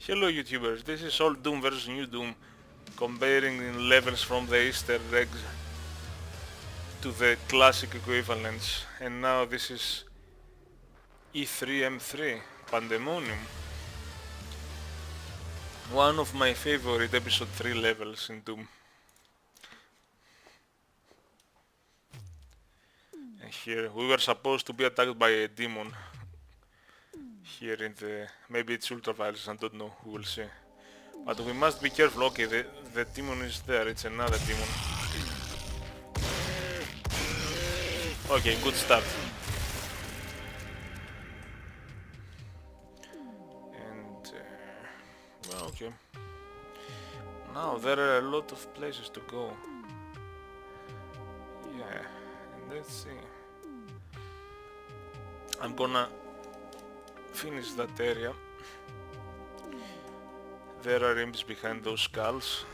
Hello YouTubers, this is Old Doom vs New Doom, comparing levels from the Easter eggs to the classic equivalents, and now this is E3M3 Pandemonium, one of my favorite episode 3 levels in Doom. And here we were supposed to be attacked by a demon. Here in the... maybe it's ultraviolence, I don't know, we will see. But we must be careful. Okay, the demon is there, it's another demon. Okay, good start. And... well, okay. Now there are a lot of places to go. Yeah, and let's see. I'm gonna finish that area. There are imps behind those skulls.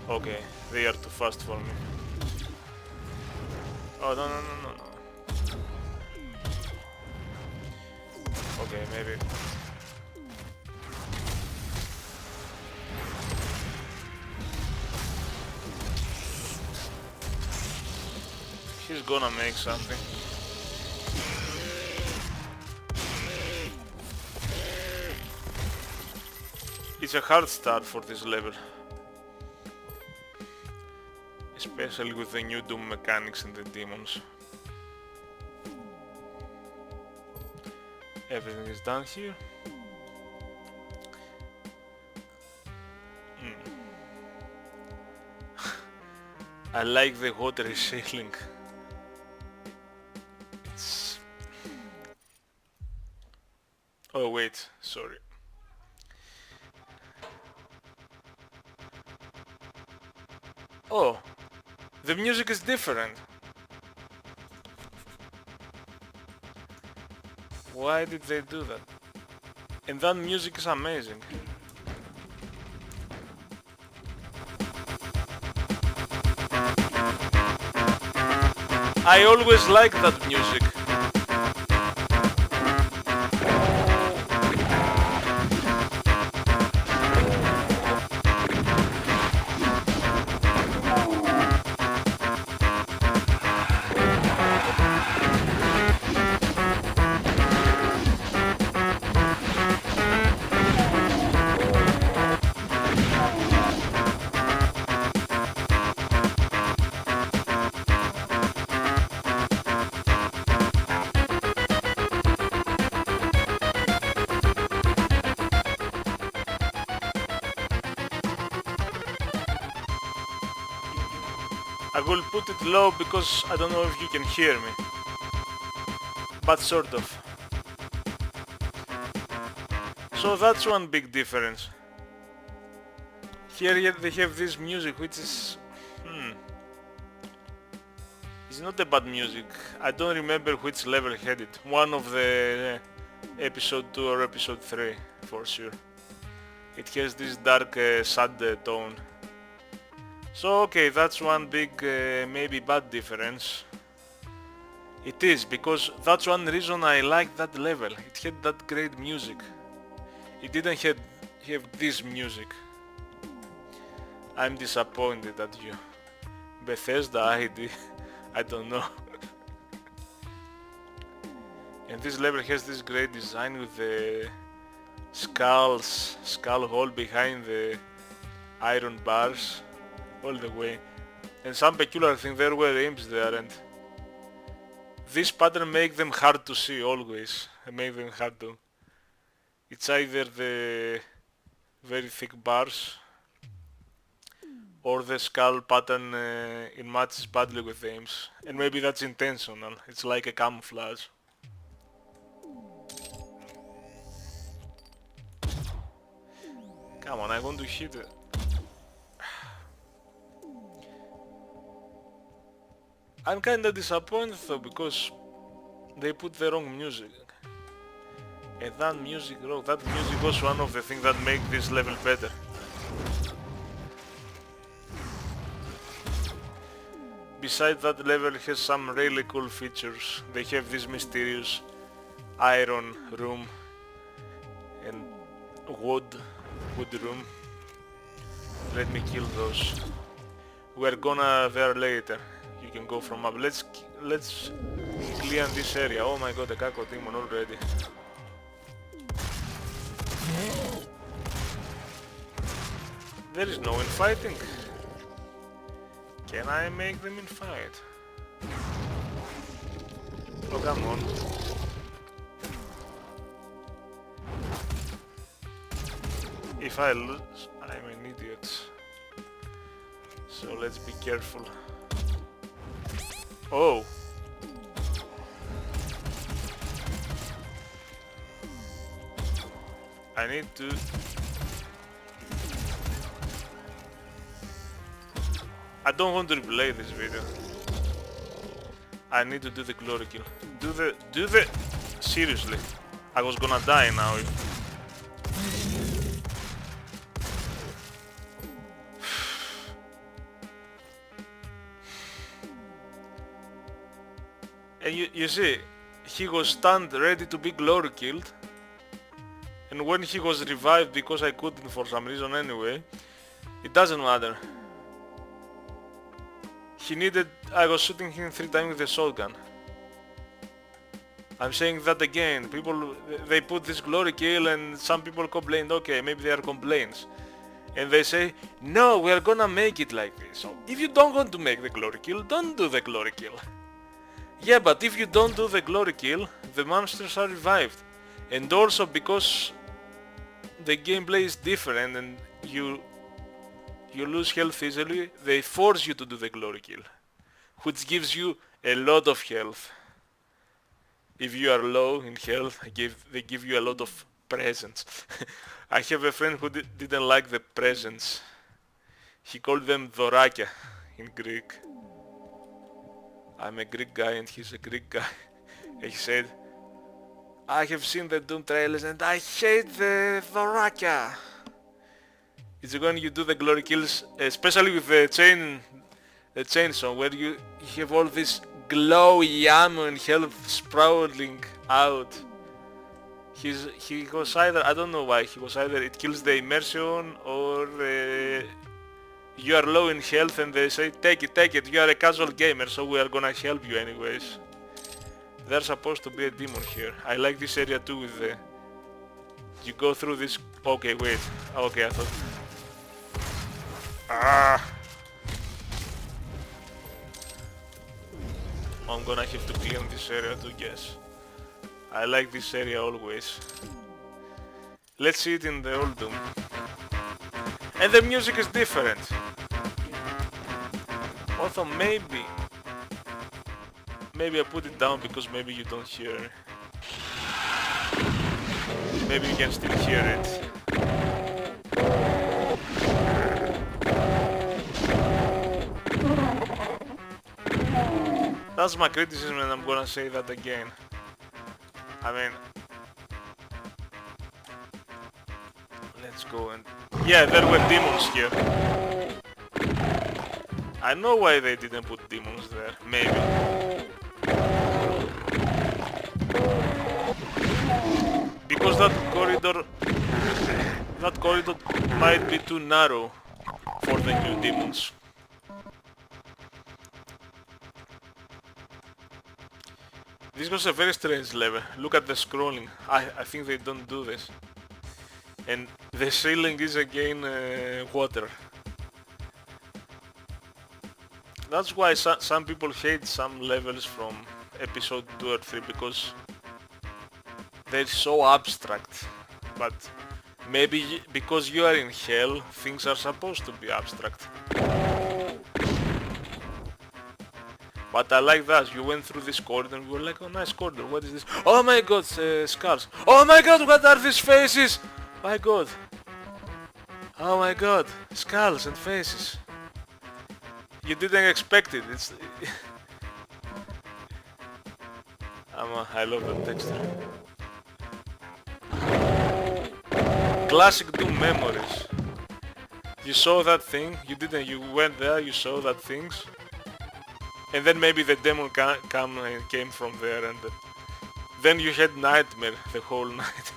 Okay, they are too fast for me. Oh, no. Okay, maybe. He's gonna make something. It's a hard start for this level, especially with the new Doom mechanics and the demons. Everything is done here. I like the watery ceiling. It's... oh wait, sorry. Oh, the music is different. Why did they do that? And that music is amazing. I always like that music. I will put it low because I don't know if you can hear me, but sort of. So that's one big difference. Here they have this music which is... it's not a bad music. I don't remember which level had it. One of the episode 2 or episode 3 for sure. It has this dark sad tone. So okay, that's one big maybe bad difference. It is, because that's one reason I like that level. It had that great music. It didn't have this music. I'm disappointed at you. Bethesda ID, I don't know. And this level has this great design with the skull hole behind the iron bars all the way. And some peculiar thing, there were imps there, and this pattern make them hard to see always. Make them hard to... it's either the very thick bars or the skull pattern it matches badly with the imps. And maybe that's intentional, it's like a camouflage. Come on, I want to hit it. I'm kinda disappointed though, because they put the wrong music. And that music was one of the things that make this level better. Besides, that level has some really cool features. They have these mysterious iron room and wood room. Let me kill those. We're gonna there later. You can go from up. Let's clear this area. Oh my god, a Kako demon already. There is no infighting. Can I make them infight? Oh, come on. If I lose, I'm an idiot. So let's be careful. Oh! I need to... I don't want to replay this video. I need to do the glory kill. Do the... Seriously. I was gonna die now. And you see, he was stunned, ready to be glory killed. And when he was revived, because I couldn't for some reason anyway, it doesn't matter. He needed... I was shooting him 3 times with a shotgun. I'm saying that again. People, they put this glory kill and some people complained, okay, maybe they are complaints. And they say, no, we are gonna make it like this. So if you don't want to make the glory kill, don't do the glory kill. Yeah, but if you don't do the glory kill, the monsters are revived. And also because the gameplay is different and you lose health easily, they force you to do the glory kill, which gives you a lot of health. If you are low in health, they give you a lot of presents. I have a friend who didn't like the presents. He called them Dorakia in Greek. I'm a Greek guy and he's a Greek guy. And he said, I have seen the Doom trailers and I hate the Dorakia. It's when you do the glory kills, especially with the chainsaw, where you have all this glowy ammo and health sprouting out. He was either, I don't know why, he was either it kills the immersion or you are low in health and they say take it, you are a casual gamer so we are gonna help you anyways. There's supposed to be a demon here. I like this area too with the... You go through this... Okay, wait. Okay, I thought... Ah! I'm gonna have to clean this area too, guess. I like this area always. Let's see it in the old Doom. And the music is different. Also maybe I put it down because maybe you don't hear. Maybe you can still hear it. That's my criticism and I'm gonna say that again. I mean... Let's go and... Yeah, there were demons here. I know why they didn't put demons there. Maybe. Because that corridor might be too narrow for the new demons. This was a very strange level. Look at the scrolling. I think they don't do this. And the ceiling is again water. That's why some people hate some levels from episode 2 or 3 because they're so abstract. But maybe because you are in hell, things are supposed to be abstract. But I like that, you went through this corridor and you were like, oh nice corridor, what is this? Oh my god, skulls. Oh my god, what are these faces? My god. Oh my god, skulls and faces. You didn't expect it, it's... I love that texture. Classic Doom memories. You saw that thing, you went there, you saw that things. And then maybe the demon came from there and Then you had nightmare the whole night.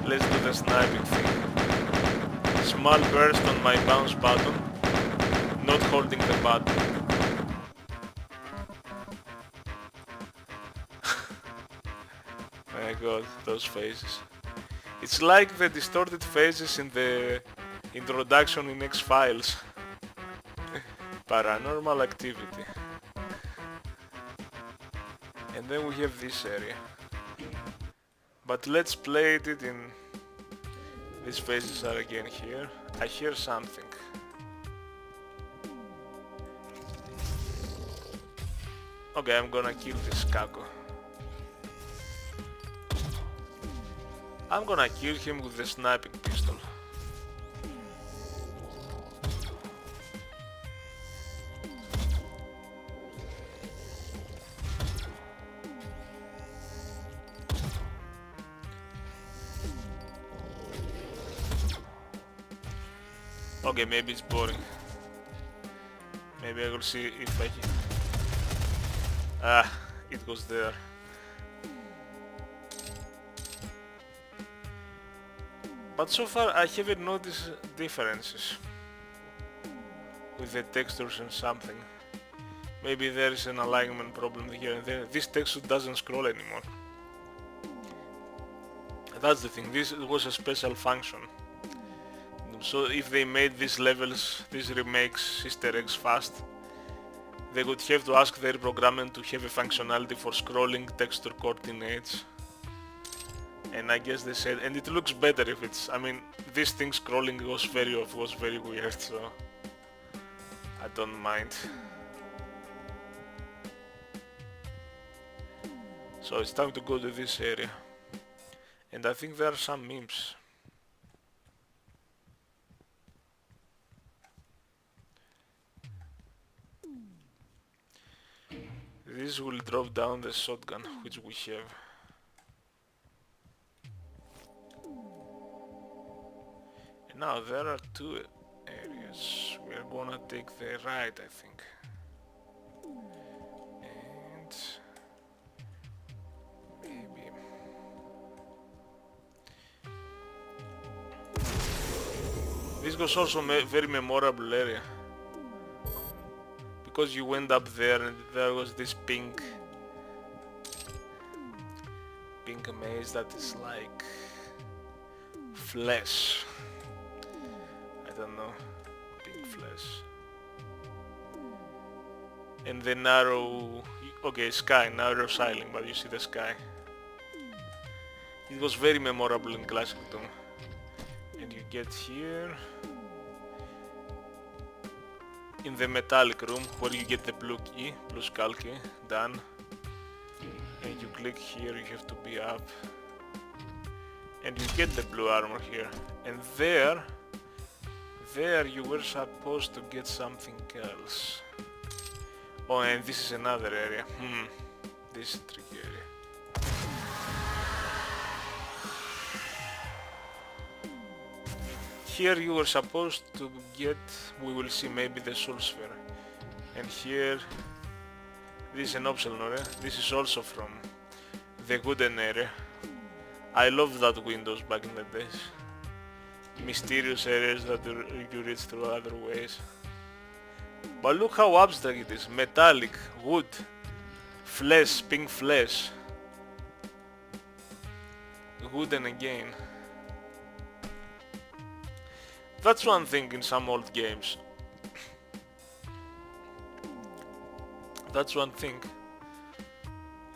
Let's do the sniping thing. Small burst on my bounce button. Not holding the button. My god, those faces. It's like the distorted faces in the introduction in X-Files. Paranormal Activity. And then we have this area. But let's play it in... These faces are again here. I hear something. Okay, I'm gonna kill this Kako. I'm gonna kill him with the sniping pistol. Okay, maybe it's boring. Maybe I will see if I can... Ah, it was there. But so far I haven't noticed differences with the textures and something. Maybe there is an alignment problem here and there. This texture doesn't scroll anymore. That's the thing, this was a special function. So if they made these levels, these remakes, Easter eggs fast, they would have to ask their programmer to have a functionality for scrolling texture coordinates. And I guess they said, and it looks better if it's, I mean, this thing scrolling was very weird, so I don't mind. So it's time to go to this area. And I think there are some memes. This will drop down the shotgun, which we have. And now there are two areas. We are gonna take the right, I think. And maybe... This was also a very memorable area. Because you went up there and there was this pink maze that is like flesh. I don't know, pink flesh. And the narrow, okay, sky, narrow ceiling, but you see the sky. It was very memorable in Classic Doom. And you get here in the metallic room where you get the blue key, blue skull key, done. And you click here, you have to be up. And you get the blue armor here. And there you were supposed to get something else. Oh, and this is another area. This is a tricky area. Here you were supposed to get, we will see maybe the soul sphere. And here, this is an optional area. This is also from the wooden area. I loved that windows back in the days. Mysterious areas that you reach through other ways. But look how abstract it is. Metallic, wood, flesh, pink flesh. Wooden again. That's one thing in some old games. That's one thing.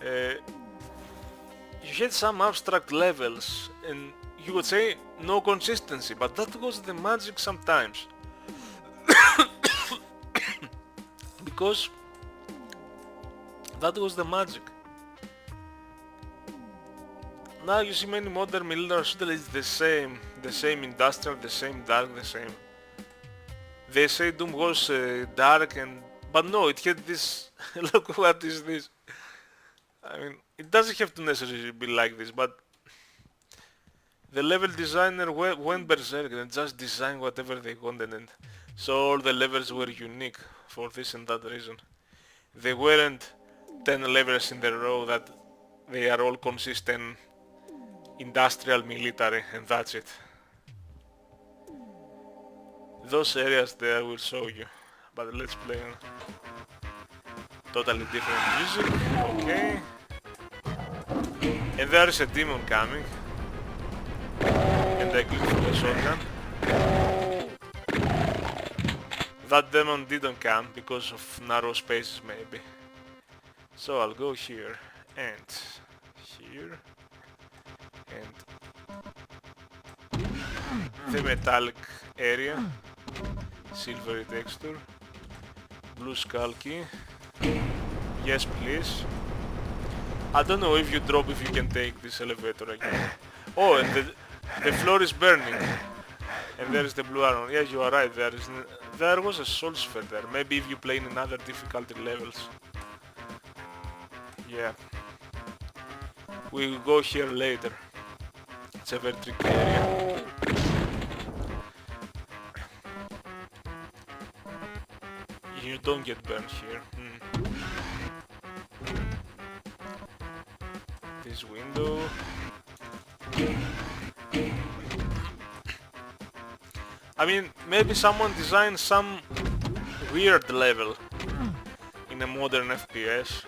You had some abstract levels and you would say no consistency, but that was the magic sometimes. Because that was the magic. Now you see many modern military shooters, it's the same industrial, the same dark, the same. They say Doom was dark and... but no, it had this... look what is this. I mean, it doesn't have to necessarily be like this, but... the level designer went berserk and just designed whatever they wanted, and so all the levels were unique for this and that reason. they weren't 10 levels in a row that they are all consistent industrial military and that's it. Those areas there will show you, but let's play on totally different music. Okay. And there is a demon coming. And I click for the shotgun. That demon didn't come because of narrow spaces maybe. So I'll go here and here and the metallic area, silvery texture, blue skull key. Yes please. I don't know if you drop if you can take this elevator again. Oh, and the floor is burning. And there is the blue arrow. Yeah, you are right, there was a soul sphere there. Maybe if you play in other difficulty levels. Yeah. We will go here later. It's a very tricky area. You don't get burned here. This window. I mean, maybe someone designed some weird level in a modern FPS.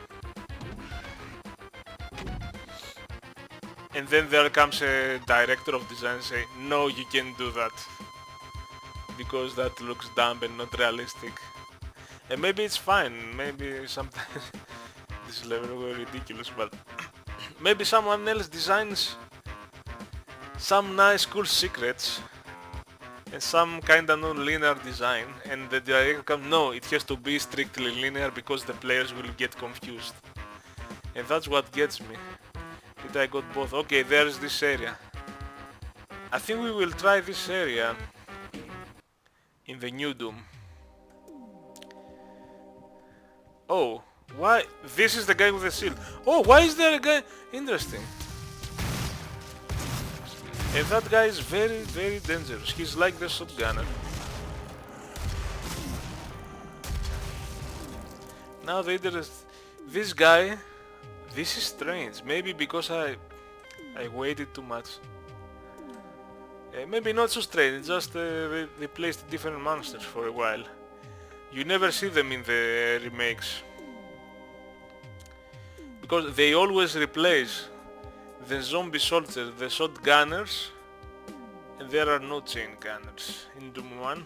And then there comes a director of design and say, no, you can't do that. Because that looks dumb and not realistic. And maybe it's fine, maybe sometimes this level were ridiculous, but maybe someone else designs some nice cool secrets and some kinda non-linear design, and the director comes, no, it has to be strictly linear because the players will get confused. And that's what gets me. Did I got both? Okay, there's this area. I think we will try this area in the new Doom. Oh, why? This is the guy with the shield. Oh, why is there a guy? Interesting. And that guy is very, very dangerous. He's like the shotgunner. Now the interest... This guy... This is strange. Maybe because I waited too much. Maybe not so strange, just they placed different monsters for a while. You never see them in the remakes. Because they always replace the zombie soldiers, the shotgunners, and there are no chain gunners in Doom 1.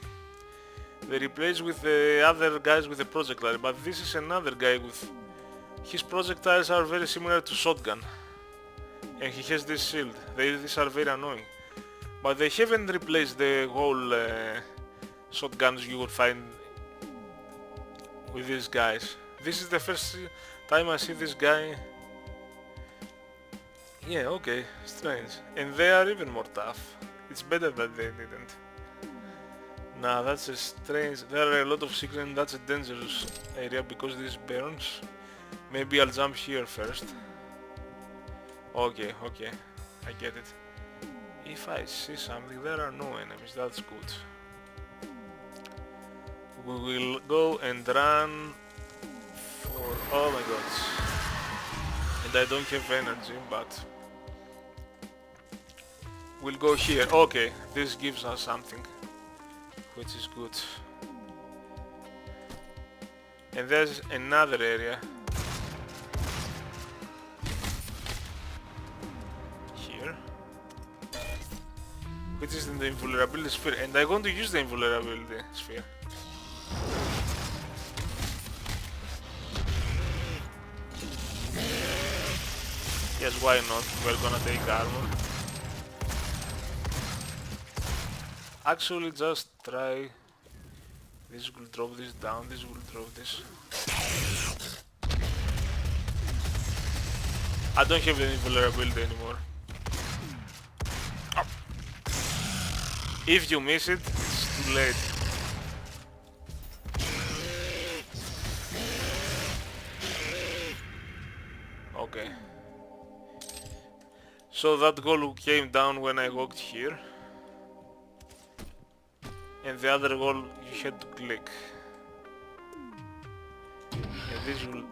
They replace with the other guys with the projectile, but this is another guy with... His projectiles are very similar to shotgun. And he has this shield. These are very annoying. But they haven't replaced the whole shotguns you would find with these guys. This is the first time I see this guy. Yeah, okay, strange. And they are even more tough. It's better that they didn't. Nah, that's a strange... There are a lot of secrets and that's a dangerous area because this burns. Maybe I'll jump here first. Okay, okay, I get it. If I see something, there are no enemies, that's good. We will go and run for... Oh my god. And I don't have energy, but... We'll go here. Okay, this gives us something, which is good. And there's another area. Here. Which is in the invulnerability sphere, and I want to use the invulnerability sphere. Yes, why not? We're gonna take armor. Actually, just try. This will drop this down, this will drop this. I don't have any vulnerability anymore. Oh. If you miss it, it's too late. Okay. So that goal came down when I walked here. And the other goal you had to click. And this will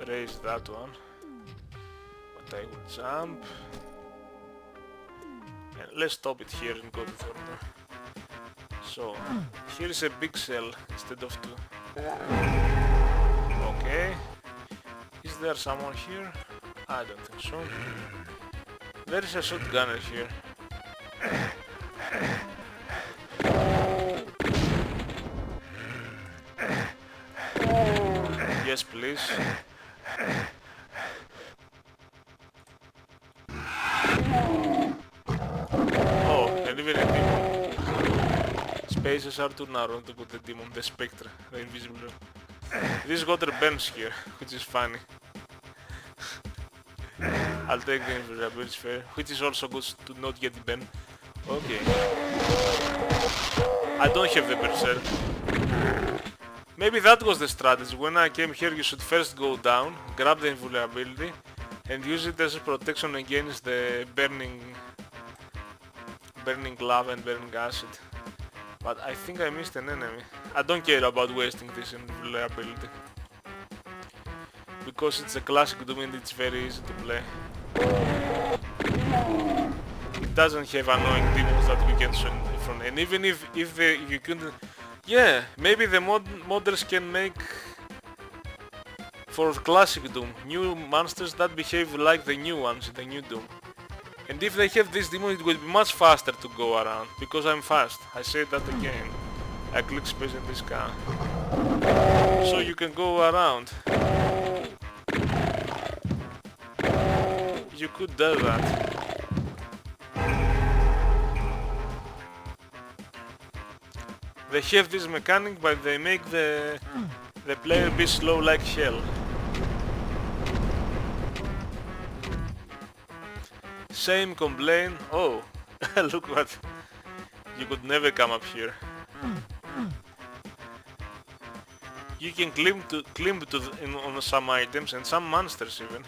raise that one. But I will jump. And let's stop it here and go to the order. So, here is a big cell instead of two. Okay. Is there someone here? I don't think so. There is a shotgunner here. Yes, please. Oh, and even a demon. Spaces are too narrow to put the demon, the spectre, the invisible. This water bends here, which is funny. I'll take the invisibility sphere, which is also good to not get bent. Okay. I don't have the berserk. Maybe that was the strategy. When I came here, you should first go down, grab the invulnerability, and use it as a protection against the burning lava and burning acid. But I think I missed an enemy. I don't care about wasting this invulnerability, because it's a classic Doom and it's very easy to play. It doesn't have annoying demons that we can swing from, and even if you couldn't... Yeah, maybe the modders can make for classic Doom new monsters that behave like the new ones in the new Doom. And if they have this demon, it will be much faster to go around, because I'm fast. I say that again. I click space in this car. So you can go around. You could do that. They have this mechanic, but they make the player be slow like hell. Same complaint. Oh, look what. You could never come up here. You can climb on some items and some monsters even.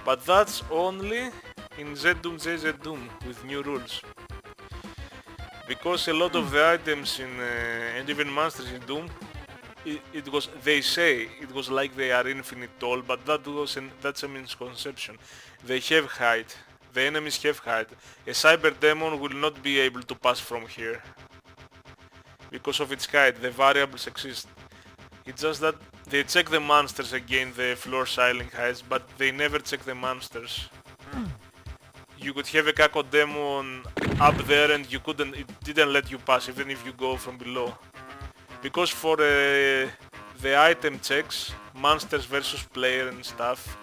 But that's only in ZDoom JZDoom with new rules. Because a lot of the items in and even monsters in Doom, they say it was like they are infinite tall, but that's a misconception. They have height. The enemies have height. A cyber demon will not be able to pass from here because of its height. The variables exist. It's just that they check the monsters against the floor ceiling heights, but they never check the monsters. You could have a Kako demon up there and it didn't let you pass even if you go from below. Because for the item checks, monsters versus player and stuff,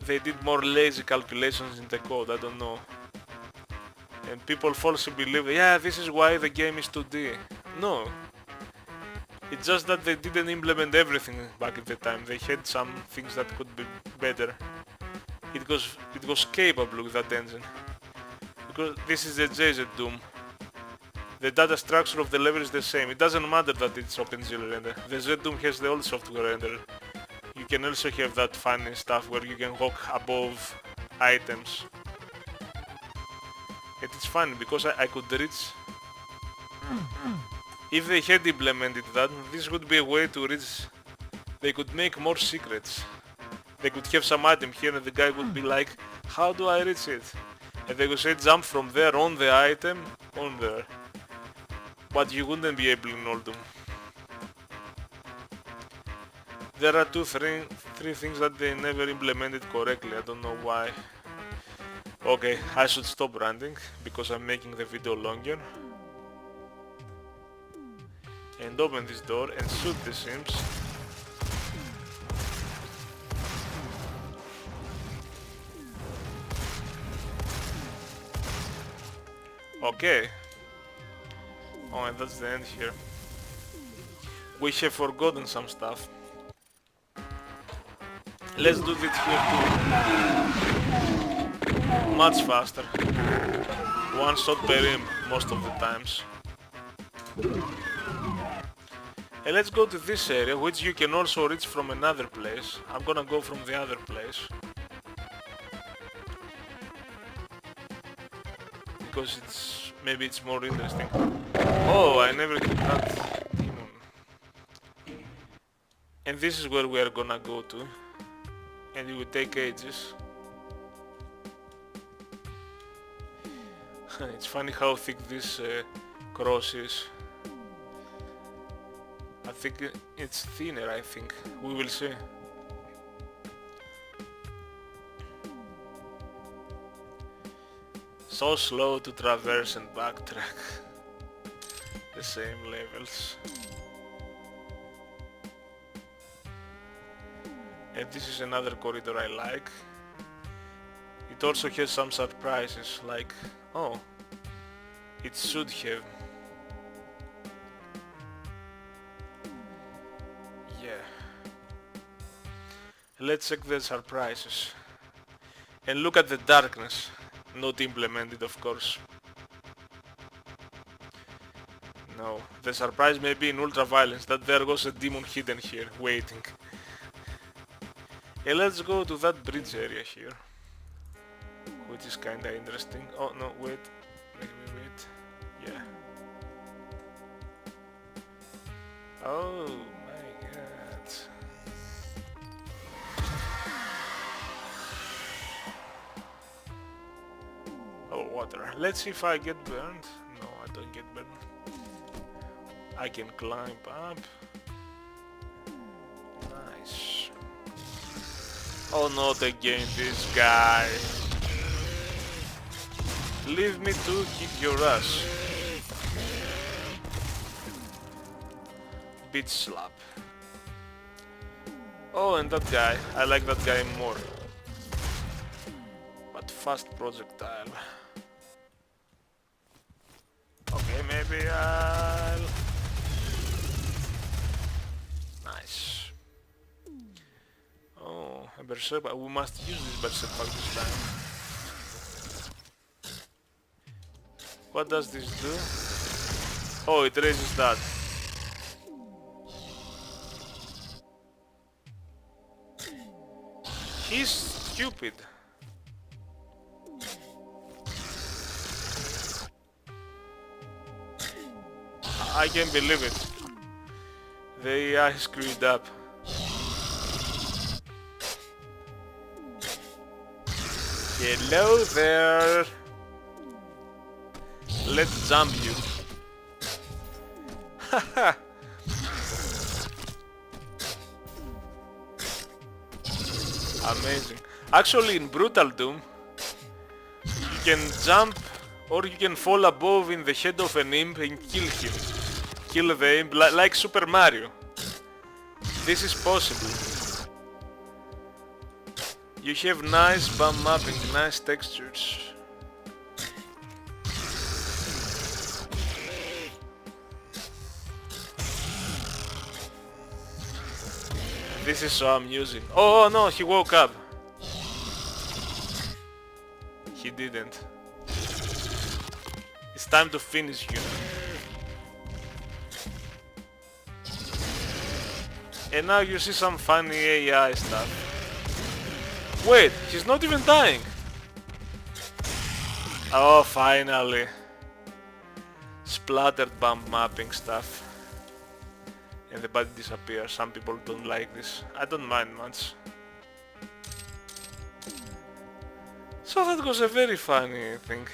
they did more lazy calculations in the code, I don't know. And people falsely believe, yeah, this is why the game is 2D. No. It's just that they didn't implement everything back at the time. They had some things that could be better. It was capable with that engine. Because this is a JZ Doom. The data structure of the level is the same. It doesn't matter that it's OpenGL render. The Z-Doom has the old software render. You can also have that funny stuff where you can walk above items. And it's funny because I could reach... If they had implemented that, this would be a way to reach... They could make more secrets. They could have some item here and the guy would be like, how do I reach it? And they would say jump from there on the item, on there. But you wouldn't be able in Oldham. There are three things that they never implemented correctly, I don't know why. Okay, I should stop ranting because I'm making the video longer. And open this door and shoot the Sims. Okay. Oh, and that's the end here. We have forgotten some stuff. Let's do this here too. Much faster. One shot per rim most of the times. And let's go to this area, which you can also reach from another place. I'm gonna go from the other place. Because maybe it's more interesting. Oh, I never hit that demon. And this is where we are gonna go to. And it will take ages. It's funny how thick this cross is. I think it's thinner, I think. We will see. So slow to traverse and backtrack the same levels. And this is another corridor I like. It also has some surprises, like, oh, it should have. Yeah. Let's check the surprises. And look at the darkness. Not implemented, of course. No, the surprise may be in Ultraviolence that there was a demon hidden here, waiting. And let's go to that bridge area here, which is kinda interesting. Oh no, wait, wait, yeah. Oh my god. Oh, water. Let's see if I get burned. No, I don't get burned. I can climb up. Nice. Oh, not again this guy. Leave me to kick your ass. Bitch slap. Oh, and that guy. I like that guy more. But fast projectile. Okay, maybe I'll... Nice. Oh, a berserk. We must use this berserk pack this time. What does this do? Oh, it raises that. He's stupid. I can't believe it. The AI screwed up. Hello there. Let's jump you. Haha. Amazing. Actually, in Brutal Doom, you can jump or you can fall above in the head of an imp and kill him. Kill the imp like Super Mario. This is possible. You have nice bump mapping, nice textures. This is so amusing. Oh no, he woke up. He didn't. It's time to finish you. And now you see some funny AI stuff. Wait, he's not even dying. Oh, finally. Splattered bump mapping stuff. And the body disappears. Some people don't like this. I don't mind much. So that was a very funny thing.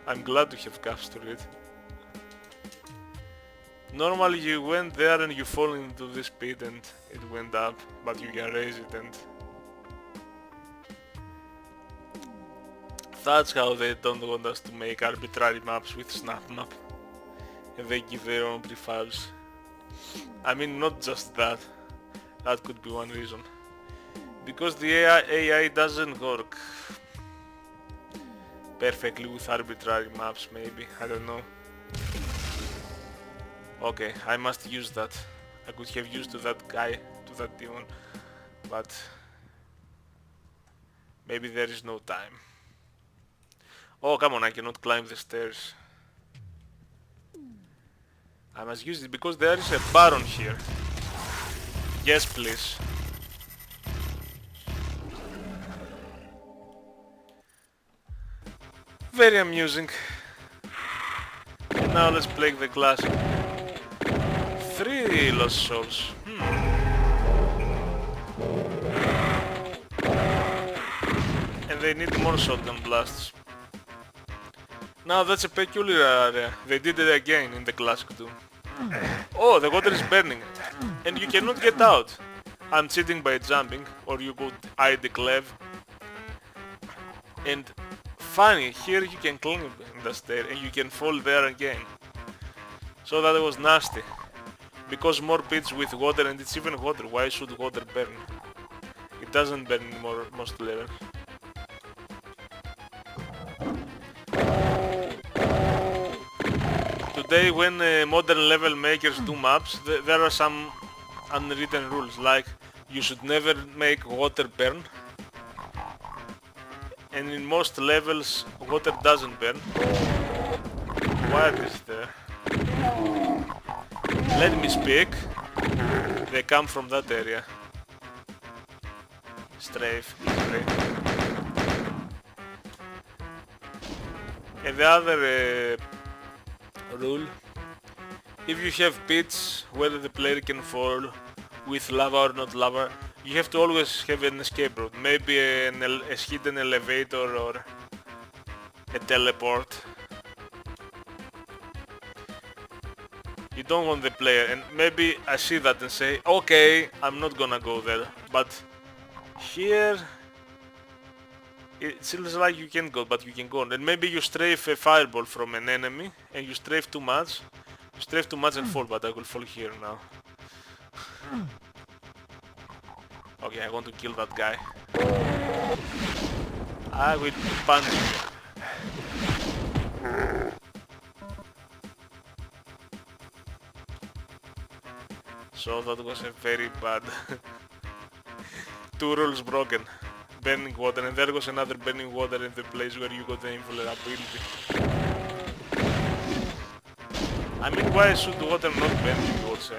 I'm glad to have captured it. Normally you went there and you fall into this pit and it went up, but you can raise it and... That's how they don't want us to make arbitrary maps with snap map. And they give their own prefabs. I mean, not just that. That could be one reason. Because the AI doesn't work perfectly with arbitrary maps, maybe. I don't know. Okay, I must use that. I could have used to that guy, to that demon. But maybe there is no time. Oh, come on, I cannot climb the stairs. I must use it because there is a baron here. Yes, please. Very amusing. Now let's play the classic. 3 lost souls. and they need more shotgun blasts. Now that's a peculiar area. They did it again in the Classic 2. Oh, the water is burning, and you cannot get out. I'm cheating by jumping, or you could hide the cleve. And funny, here you can climb in the stair, and you can fall there again. So that was nasty. Because more pits with water, and it's even water. Why should water burn? It doesn't burn anymore most levels. Today when modern level makers do maps, there are some unwritten rules, like you should never make water burn, and in most levels water doesn't burn. What is there? Let me speak. They come from that area. Strafe. And the other rule, if you have pits whether the player can fall with lava or not lava, you have to always have an escape route, maybe a hidden elevator or a teleport. You don't want the player, and maybe I see that and say, okay, I'm not gonna go there, but here it seems like you can go, but you can go, and maybe you strafe a fireball from an enemy, and you strafe too much. You strafe too much and fall, but I will fall here now. Okay, I want to kill that guy. I will punish him. So that was a very bad... 2 rules broken. Burning water, and there was another burning water in the place where you got the invulnerability. I mean, why should water not burn, you would say?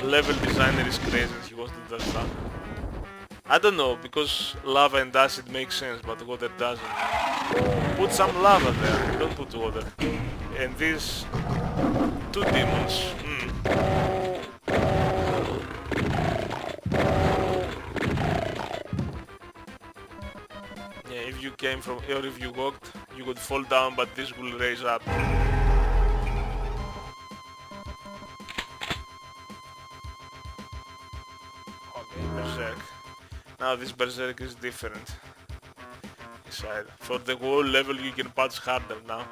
Level designer is crazy and he wants to do that stuff. I don't know, because lava and acid makes sense, but water doesn't. Put some lava there, don't put water. And these 2 demons. Yeah, if you came from, or if you walked, you would fall down, but this will raise up. Okay, Berserk. Now this Berserk is different. Inside. For the whole level you can punch harder now.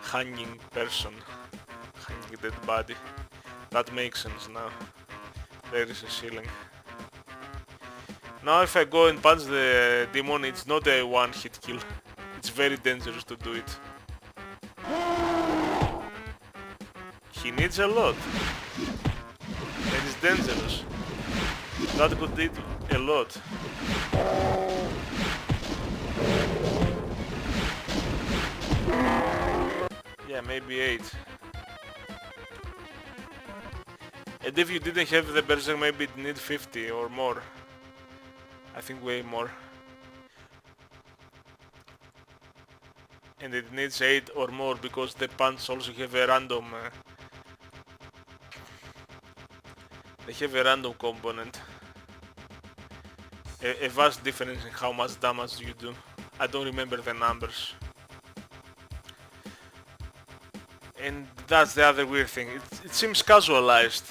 Hanging person. Hanging dead body. That makes sense now. There is a ceiling. Now if I go and punch the demon, it's not a one-hit kill. It's very dangerous to do it. He needs a lot. And it's dangerous. That could do a lot. Yeah, maybe 8. And if you didn't have the Berserk, maybe it need 50 or more. I think way more. And it needs 8 or more because the punch also have a random... they have a random component. A vast difference in how much damage you do. I don't remember the numbers. And that's the other weird thing. It seems casualized.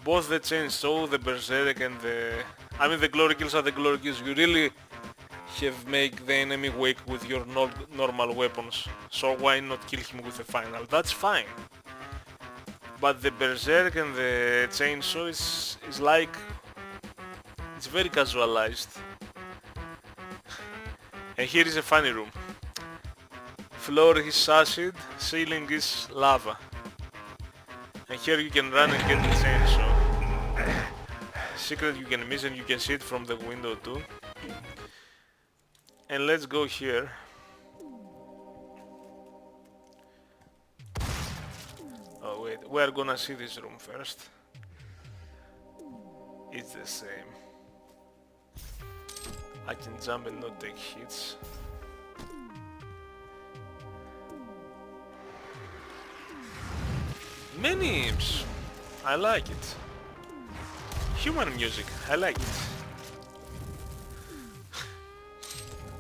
Both the chainsaw, the Berserk and the... I mean the glory kills are the glory kills. You really have make the enemy wake with your normal weapons. So why not kill him with a final? That's fine. But the Berserk and the chainsaw is like... it's very casualized. And here is a funny room. Floor is acid, ceiling is lava. And here you can run and get the chainsaw. Secret you can miss and you can see it from the window too. And let's go here. Oh wait, we are gonna see this room first. It's the same. I can jump and not take hits. Many imps! I like it. Human music, I like it.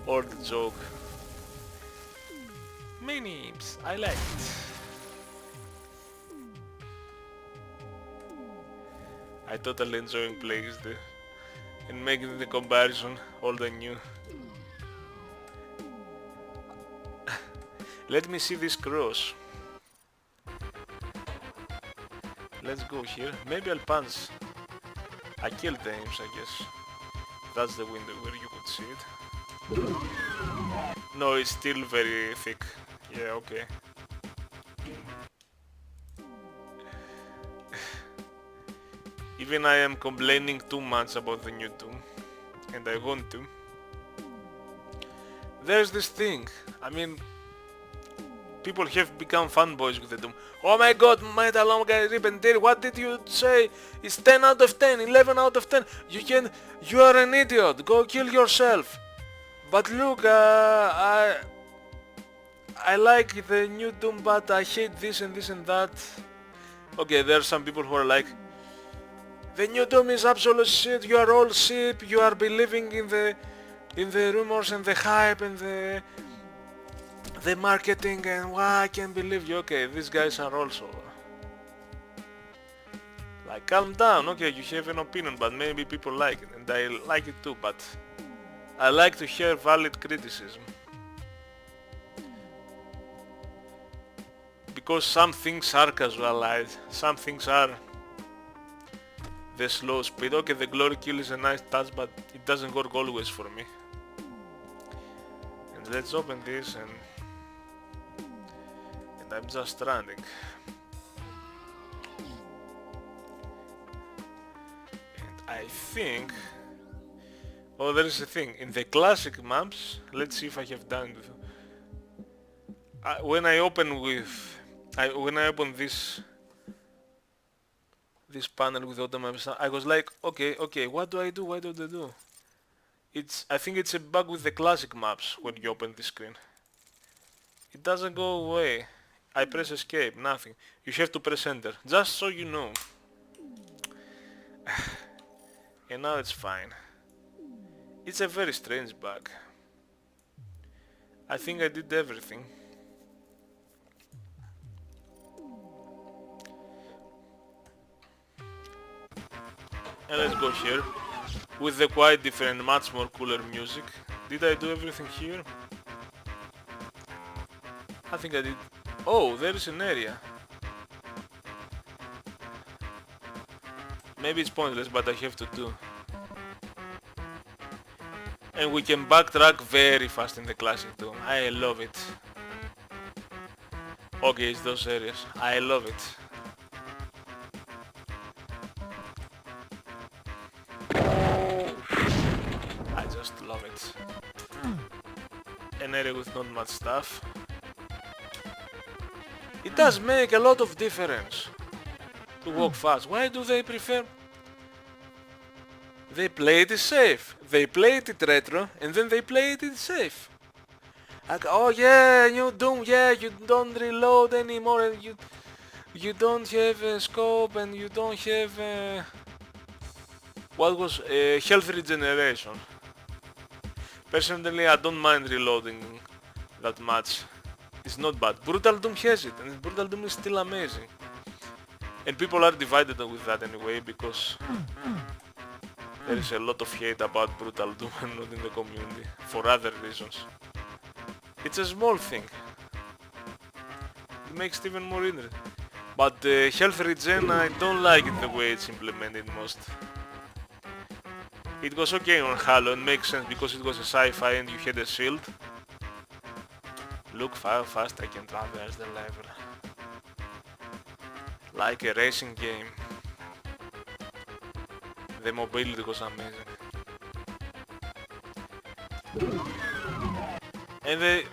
Or the joke. Minims, I like it. I totally enjoying playing this and making the comparison old and new. Let me see this cross. Let's go here. Maybe I'll punch. I killed the imps, I guess. That's the window where you could see it. No, it's still very thick. Yeah, okay. Even I am complaining too much about the new Doom, and I want to. There's this thing, I mean, people have become fanboys with the Doom. Oh my god, Metal Omega Repentir, what did you say? It's 10 out of 10, 11 out of 10. You are an idiot, go kill yourself. But look, I like the new Doom, but I hate this and this and that. Okay, there are some people who are like, the new Doom is absolute shit, you are all sheep, you are believing in the rumors and the hype and the marketing, and why I can't believe you. Okay, these guys are also like, calm down. Okay, you have an opinion, but maybe people like it, and I like it too, but I like to hear valid criticism, because some things are casualized, some things are the slow speed. Okay, the glory kill is a nice touch, but it doesn't work always for me. And let's open this, and I'm just running. And I think, oh, there is a thing in the classic maps. Let's see if I have done it. When I open this panel with auto maps, I was like, okay, what do I do? What do they do? I think it's a bug with the classic maps when you open the screen. It doesn't go away. I press escape, nothing. You have to press enter, just so you know. And now it's fine. It's a very strange bug. I think I did everything. And let's go here with the quite different, much more cooler music. Did I do everything here? I think I did. Oh, there is an area. Maybe it's pointless, but I have to do. And we can backtrack very fast in the classic Doom. I love it. Okay, it's those areas. I love it. I just love it. An area with not much stuff. It does make a lot of difference to walk fast. Why do they prefer? They play it safe. They play it retro, and then they play it safe. Like, oh yeah, new Doom, yeah, you don't reload anymore, and you don't have a scope, and you don't have what was health regeneration. Personally, I don't mind reloading that much. It's not bad. Brutal Doom has it, and Brutal Doom is still amazing. And people are divided with that anyway, because there is a lot of hate about Brutal Doom and not in the community, for other reasons. It's a small thing. It makes it even more interesting. But health regen, I don't like it the way it's implemented most. It was okay on Halo, and makes sense because it was a sci-fi and you had a shield. Look how fast I can traverse the level. Like a racing game. The mobility was amazing. And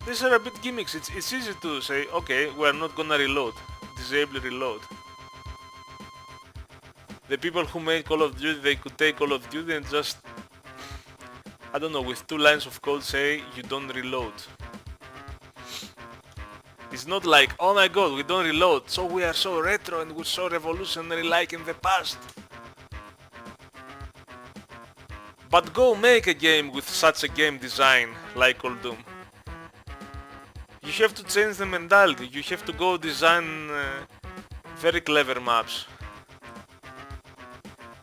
these are a bit gimmicks. It's easy to say, okay, we're not gonna reload. Disable reload. The people who made Call of Duty, they could take Call of Duty and just, I don't know, with 2 lines of code say you don't reload. It's not like, oh my god, we don't reload, so we are so retro and we're so revolutionary like in the past. But go make a game with such a game design like Old Doom. You have to change the mentality. You have to go design very clever maps.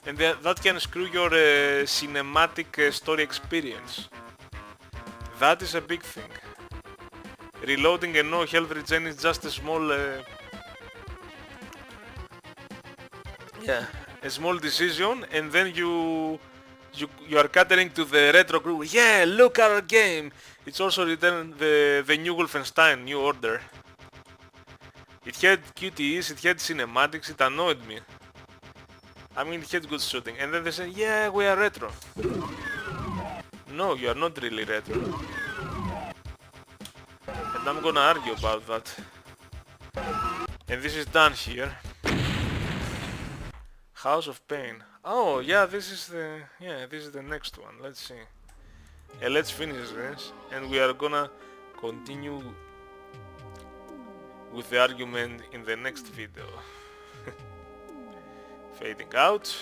And that can screw your cinematic story experience. That is a big thing. Reloading and no health regen is just a small a small decision, and then you are catering to the retro group. Yeah, look at our game. It's also written the new Wolfenstein, New Order. It had QTEs, it had cinematics, it annoyed me. I mean, it had good shooting, and then they say, yeah, we are retro. No, you are not really retro. And I'm gonna argue about that. And this is done here. House of Pain. Oh, yeah, this is the next one. Let's see. Let's finish this, and we are gonna continue with the argument in the next video. Fading out.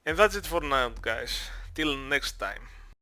And that's it for now, guys. Till next time.